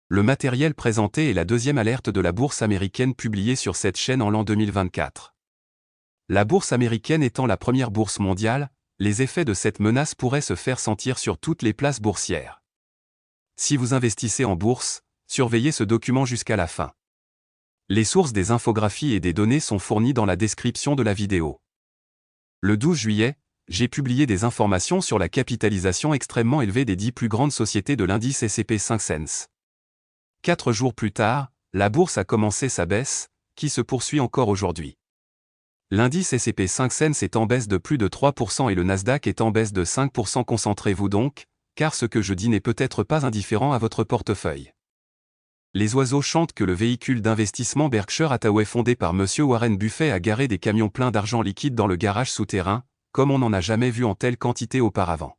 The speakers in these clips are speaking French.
Le matériel présenté est la deuxième alerte de la bourse américaine publiée sur cette chaîne en l'an 2024. La bourse américaine étant la première bourse mondiale, les effets de cette menace pourraient se faire sentir sur toutes les places boursières. Si vous investissez en bourse, surveillez ce document jusqu'à la fin. Les sources des infographies et des données sont fournies dans la description de la vidéo. Le 12 juillet, j'ai publié des informations sur la capitalisation extrêmement élevée des 10 plus grandes sociétés de l'indice S&P 500. 4 jours plus tard, la bourse a commencé sa baisse, qui se poursuit encore aujourd'hui. L'indice S&P 500 est en baisse de plus de 3% et le Nasdaq est en baisse de 5%. Concentrez-vous donc, car ce que je dis n'est peut-être pas indifférent à votre portefeuille. Les oiseaux chantent que le véhicule d'investissement Berkshire Hathaway fondé par M. Warren Buffett a garé des camions pleins d'argent liquide dans le garage souterrain, comme on n'en a jamais vu en telle quantité auparavant.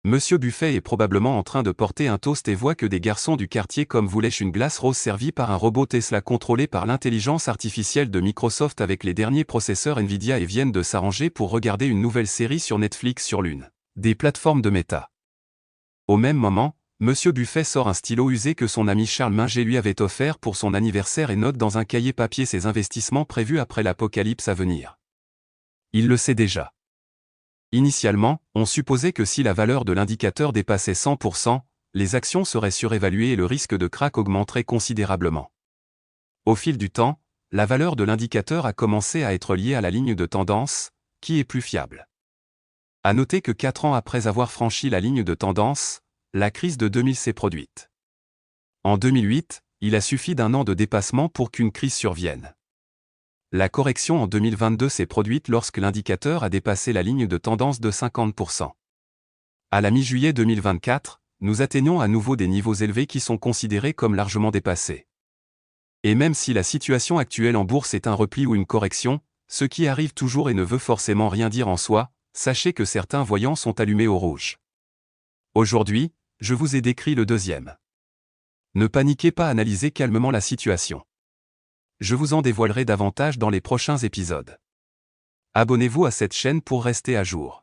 M. Buffett est probablement en train de porter un toast et voit que des garçons du quartier comme vous lèchent une glace rose servie par un robot Tesla contrôlé par l'intelligence artificielle de Microsoft avec les derniers processeurs Nvidia et viennent de s'arranger pour regarder une nouvelle série sur Netflix sur l'une des plateformes de Meta. Au même moment, M. Buffett sort un stylo usé que son ami Charles Munger lui avait offert pour son anniversaire et note dans un cahier papier ses investissements prévus après l'apocalypse à venir. Il le sait déjà. Initialement, on supposait que si la valeur de l'indicateur dépassait 100%, les actions seraient surévaluées et le risque de krach augmenterait considérablement. Au fil du temps, la valeur de l'indicateur a commencé à être liée à la ligne de tendance, qui est plus fiable. À noter que 4 ans après avoir franchi la ligne de tendance, la crise de 2000 s'est produite. En 2008, il a suffi d'un an de dépassement pour qu'une crise survienne. La correction en 2022 s'est produite lorsque l'indicateur a dépassé la ligne de tendance de 50%. À la mi-juillet 2024, nous atteignons à nouveau des niveaux élevés qui sont considérés comme largement dépassés. Et même si la situation actuelle en bourse est un repli ou une correction, ce qui arrive toujours et ne veut forcément rien dire en soi, sachez que certains voyants sont allumés au rouge. Aujourd'hui, je vous ai décrit le deuxième. Ne paniquez pas, analysez calmement la situation. Je vous en dévoilerai davantage dans les prochains épisodes. Abonnez-vous à cette chaîne pour rester à jour.